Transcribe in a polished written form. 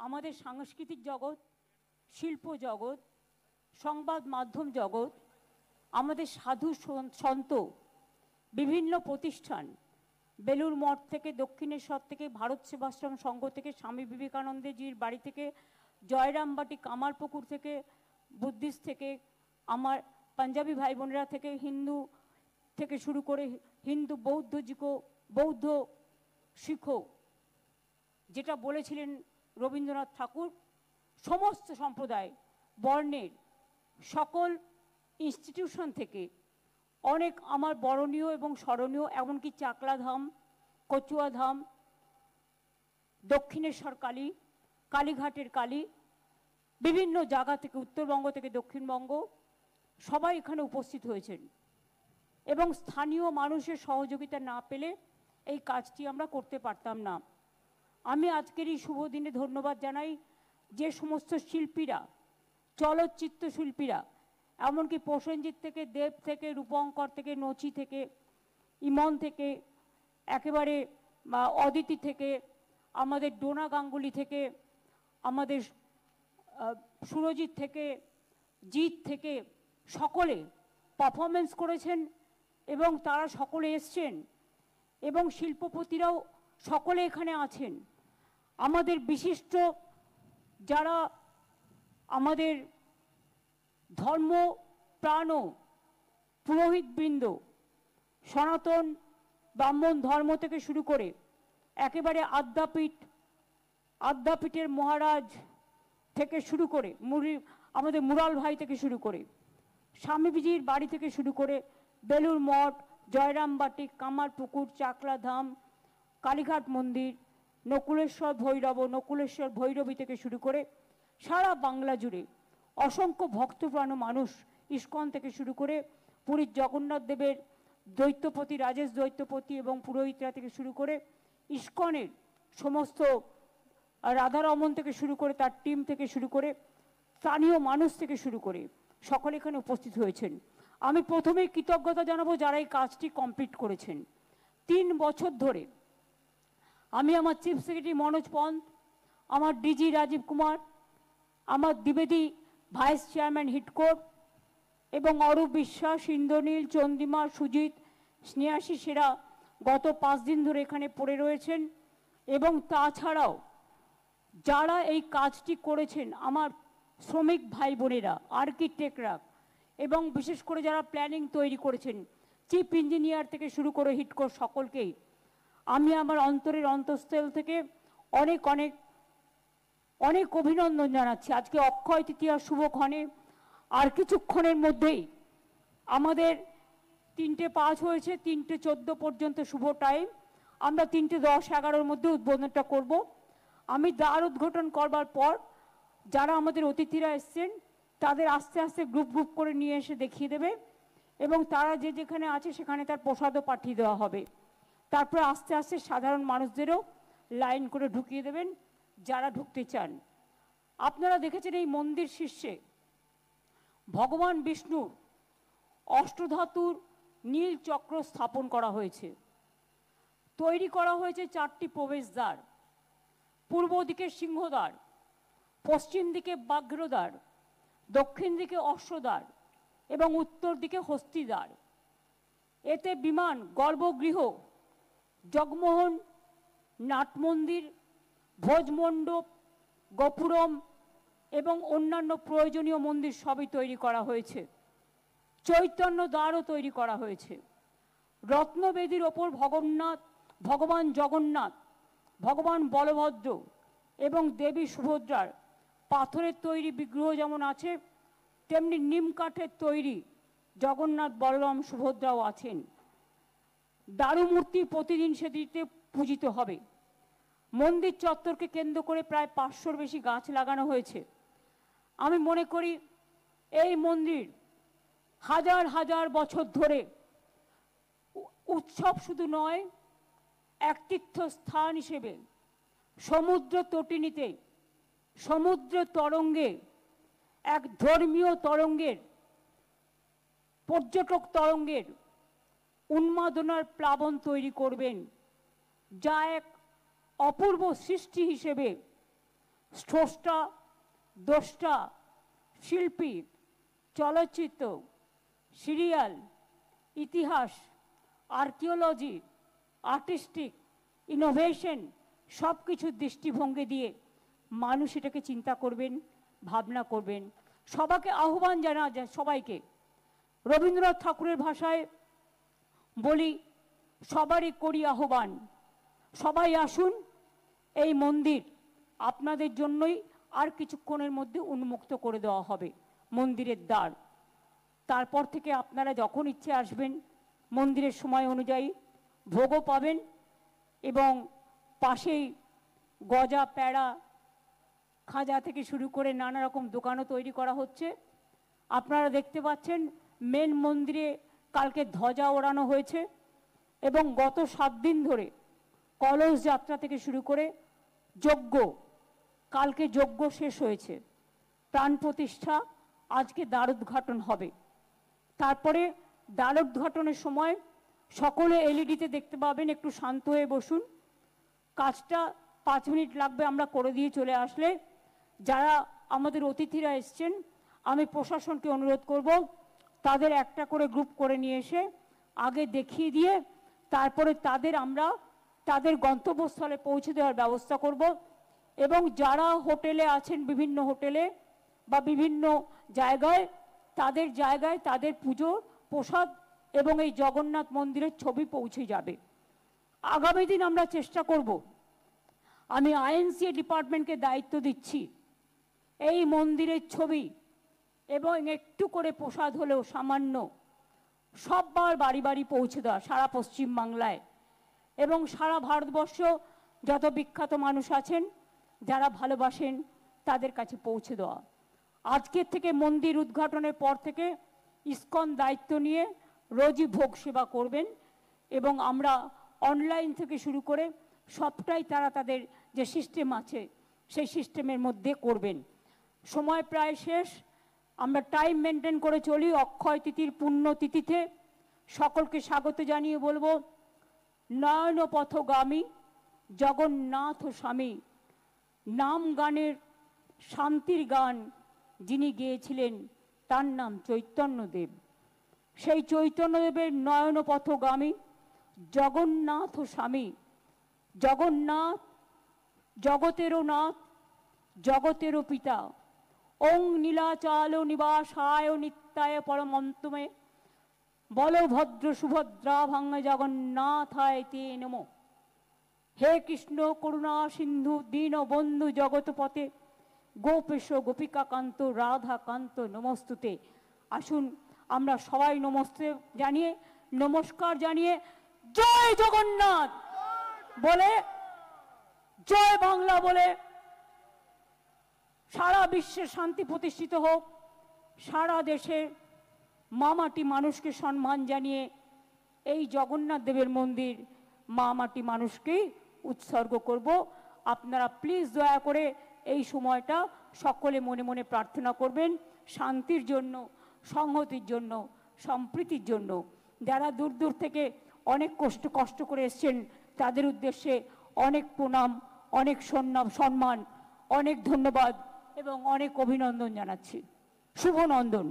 আমাদের সাংস্কৃতিক জগৎ, শিল্প জগৎ, সংবাদ মাধ্যম জগৎ, আমাদের সাধু সন্ত, বিভিন্ন প্রতিষ্ঠান, বেলুর মঠ থেকে, দক্ষিণেশ্বর থেকে, ভারত সেবাশ্রম সংঘ থেকে, স্বামী বিবেকানন্দজির বাড়ি থেকে, জয়রামবাটি কামারপুকুর থেকে, বুদ্ধিস্ট থেকে, আমার পাঞ্জাবি ভাই বোনেরা থেকে, হিন্দু থেকে শুরু করে হিন্দু বৌদ্ধ শিখো, যেটা বলেছিলেন রবীন্দ্রনাথ ঠাকুর, সমস্ত সম্প্রদায় বর্ণের সকল ইনস্টিটিউশন থেকে অনেক আমার বরণীয় এবং স্মরণীয়, এমনকি চাকলা ধাম, কচুয়া ধাম, দক্ষিণেশ্বর কালী, কালীঘাটের কালী, বিভিন্ন জায়গা থেকে, উত্তরবঙ্গ থেকে দক্ষিণবঙ্গ, সবাই এখানে উপস্থিত হয়েছেন এবং স্থানীয় মানুষের সহযোগিতা না পেলে এই কাজটি আমরা করতে পারতাম না। আমি আজকের এই শুভ দিনে ধন্যবাদ জানাই যে সমস্ত শিল্পীরা, চলচ্চিত্র শিল্পীরা, এমনকি প্রসেনজিৎ থেকে, দেব থেকে, রূপঙ্কর থেকে, নচি থেকে, ইমন থেকে, একেবারে অদিতি থেকে, আমাদের ডোনা গাঙ্গুলি থেকে, আমাদের সুরজিৎ থেকে, জিৎ থেকে, সকলে পারফরমেন্স করেছেন এবং তারা সকলে এসছেন এবং শিল্পপতিরাও সকলে এখানে আছেন। আমাদের বিশিষ্ট যারা আমাদের ধর্ম প্রাণ পুরোহিতবৃন্দ, সনাতন ব্রাহ্মণ ধর্ম থেকে শুরু করে একেবারে আদ্যাপীঠের মহারাজ থেকে শুরু করে আমাদের মুরাল ভাই থেকে শুরু করে, স্বামীজির বাড়ি থেকে শুরু করে, বেলুর মঠ, জয়রামবাটি, কামারপুকুর, চাকলা ধাম, কালীঘাট মন্দির, নকুলেশ্বর ভৈরবী থেকে শুরু করে সারা বাংলা জুড়ে অসংখ্য ভক্তপ্রাণ মানুষ, ইস্কন থেকে শুরু করে পুরীর জগন্নাথ দেবের দৈত্যপতি, রাজেশ দৈত্যপতি এবং পুরোহিতরা থেকে শুরু করে ইস্কনের সমস্ত রাধারমন থেকে শুরু করে তার টিম থেকে শুরু করে স্থানীয় মানুষ থেকে শুরু করে সকলে এখানে উপস্থিত হয়েছেন। আমি প্রথমেই কৃতজ্ঞতা জানাবো যারা এই কাজটি কমপ্লিট করেছেন। 3 বছর ধরে আমি আমার চিফ সেক্রেটারি মনোজ পন্ত, আমার ডিজি রাজীব কুমার, আমার দ্বিবেদী ভাইস চেয়ারম্যান হিটকোর এবং অরূপ বিশ্বাস, ইন্দ্রনীল, চন্দ্রিমা, সুজিত, স্নেহাশী সেরা গত 5 দিন ধরে এখানে পড়ে রয়েছেন এবং তাছাড়াও যারা এই কাজটি করেছেন আমার শ্রমিক ভাই বোনেরা, আর্কিটেক্টরা এবং বিশেষ করে যারা প্ল্যানিং তৈরি করেছেন, চিফ ইঞ্জিনিয়ার থেকে শুরু করে হিটকোর, সকলকেই আমি আমার অন্তরের অন্তঃস্থল থেকে অনেক অনেক অনেক অভিনন্দন জানাচ্ছি। আজকে অক্ষয় তৃতীয়া শুভক্ষণে আর কিছুক্ষণের মধ্যেই আমাদের 3:05 হয়েছে, 3:14 পর্যন্ত শুভ টাইম। আমরা 3:10-11-র মধ্যে উদ্বোধনটা করব। আমি দ্বার উদ্ঘাটন করবার পর যারা আমাদের অতিথিরা এসছেন তাদের আস্তে আস্তে গ্রুপ করে নিয়ে এসে দেখিয়ে দেবে এবং তারা যে যেখানে আছে সেখানে তার প্রসাদও পাঠিয়ে দেওয়া হবে। তারপরে আস্তে আস্তে সাধারণ মানুষদেরও লাইন করে ঢুকিয়ে দেবেন যারা ঢুকতে চান। আপনারা দেখেছেন এই মন্দির শীর্ষে ভগবান বিষ্ণুর অষ্টধাতুর নীল চক্র স্থাপন করা হয়েছে। তৈরি করা হয়েছে 4টি প্রবেশদ্বার, পূর্ব দিকে সিংহদ্বার, পশ্চিম দিকে ব্যাঘ্রদ্বার, দক্ষিণ দিকে অশ্বদ্বার এবং উত্তর দিকে হস্তিদ্বার। এতে বিমান, গর্ভগৃহ, জগমোহন, নাটমন্দির, ভোজমণ্ডপ, গোপুরম এবং অন্যান্য প্রয়োজনীয় মন্দির সবই তৈরি করা হয়েছে। চৈতন্য দ্বারও তৈরি করা হয়েছে। রত্নবেদীর ওপর ভগবান জগন্নাথ, ভগবান বলভদ্র এবং দেবী সুভদ্রার পাথরের তৈরি বিগ্রহ যেমন আছে, তেমনি নিম কাঠের তৈরি জগন্নাথ, বলরাম, সুভদ্রাও আছেন। দারুমূর্তি প্রতিদিন সেটিতে পূজিত হবে। মন্দির চত্বরকে কেন্দ্র করে প্রায় 500-র বেশি গাছ লাগানো হয়েছে। আমি মনে করি এই মন্দির হাজার হাজার বছর ধরে উৎসব শুধু নয়, এক তীর্থস্থান হিসেবে সমুদ্র তটিনীতে, সমুদ্র তরঙ্গে, এক ধর্মীয় তরঙ্গের, পর্যটক তরঙ্গের উন্মাদনার প্লাবন তৈরি করবেন, যা এক অপূর্ব সৃষ্টি হিসেবে স্রষ্টা, দ্রষ্টা, শিল্পী, চলচ্চিত্র, সিরিয়াল, ইতিহাস, আর্কিওলজি, আর্টিস্টিক, ইনোভেশন সব কিছুর দৃষ্টিভঙ্গি দিয়ে মানুষ এটাকে চিন্তা করবেন, ভাবনা করবেন। সবাইকে আহ্বান জানা যায়, সবাইকে রবীন্দ্রনাথ ঠাকুরের ভাষায় বলি, সবারই করি আহ্বান, সবাই আসুন, এই মন্দির আপনাদের জন্যই আর কিছুক্ষণের মধ্যে উন্মুক্ত করে দেওয়া হবে মন্দিরের দ্বার। তারপর থেকে আপনারা যখন ইচ্ছে আসবেন, মন্দিরের সময় অনুযায়ী ভোগও পাবেন এবং পাশেই গজা, প্যাড়া, খাজা থেকে শুরু করে নানা রকম দোকানও তৈরি করা হচ্ছে। আপনারা দেখতে পাচ্ছেন মেন মন্দিরে কালকে ধ্বজা ওড়ানো হয়েছে এবং গত 7 দিন ধরে কলস যাত্রা থেকে শুরু করে যজ্ঞ, কালকে যজ্ঞ শেষ হয়েছে, প্রাণ প্রতিষ্ঠা, আজকে দ্বারোদ্ঘাটন হবে। তারপরে দ্বারোদ্ঘাটনের সময় সকলে এলইডিতে দেখতে পাবেন। একটু শান্ত হয়ে বসুন, কাজটা 5 মিনিট লাগবে, আমরা করে দিয়ে চলে আসলে। যারা আমাদের অতিথিরা এসছেন, আমি প্রশাসনকে অনুরোধ করব তাদের একটা করে গ্রুপ করে নিয়ে এসে আগে দেখিয়ে দিয়ে তারপরে আমরা তাদের গন্তব্যস্থলে পৌঁছে দেওয়ার ব্যবস্থা করব। এবং যারা হোটেলে আছেন, বিভিন্ন হোটেলে বা বিভিন্ন জায়গায়, তাদের পুজো, প্রসাদ এবং এই জগন্নাথ মন্দিরের ছবি পৌঁছে যাবে। আগামী দিন আমরা চেষ্টা করব, আমি আইএনসিএ ডিপার্টমেন্টকে দায়িত্ব দিচ্ছি, এই মন্দিরের ছবি এবং একটু করে প্রসাদ হলেও সামান্য সববার বাড়ি বাড়ি পৌঁছে দেওয়া, সারা পশ্চিম বাংলায় এবং সারা ভারতবর্ষ যত বিখ্যাত মানুষ আছেন যারা ভালোবাসেন তাদের কাছে পৌঁছে দেওয়া। আজকের থেকে মন্দির উদ্ঘাটনের পর থেকে ইসকন দায়িত্ব নিয়ে রোজই ভোগ সেবা করবেন এবং আমরা অনলাইন থেকে শুরু করে সবটাই তারা তাদের যে সিস্টেম আছে সেই সিস্টেমের মধ্যে করবেন। সময় প্রায় শেষ, আমরা টাইম মেনটেন করে চলি। অক্ষয় তিথির পুণ্য তিথিতে সকলকে স্বাগত জানিয়ে বলবো, নয়ন পথগামী জগন্নাথ স্বামী, নাম গানের শান্তির গান যিনি গেয়েছিলেন তার নাম চৈতন্যদেব। সেই চৈতন্যদেবের নয়ন পথগামী জগন্নাথ স্বামী, জগন্নাথ জগতেরও নাথ, জগতেরও পিতা, ওং নীলাচল নিবাসায় নিত্যায় পরমন্তমে বলভদ্র সুভদ্রা ভাঙ্গ জগন্নাথায় তে নমো। হে কৃষ্ণ করুণা সিন্ধু দীন বন্ধু জগৎপথে গোপেশ গোপিকাকান্ত রাধাকান্ত নমস্তুতে। আসুন আমরা সবাই নমস্তে জানিয়ে, নমস্কার জানিয়ে জয় জগন্নাথ বলে, জয় বাংলা বলে সারা বিশ্বে শান্তি প্রতিষ্ঠিত হোক। সারা দেশে মামাটি মানুষকে সম্মান জানিয়ে এই জগন্নাথ দেবের মন্দির মামাটি মানুষকেই উৎসর্গ করব। আপনারা প্লিজ দয়া করে এই সময়টা সকলে মনে মনে প্রার্থনা করবেন শান্তির জন্য, সংহতির জন্য, সম্প্রীতির জন্য। যারা দূর দূর থেকে অনেক কষ্ট করে এসছেন তাদের উদ্দেশ্যে অনেক প্রণাম, অনেক সম্মান, অনেক ধন্যবাদ এবং অনেক অভিনন্দন জানাচ্ছি। শুভ নন্দন।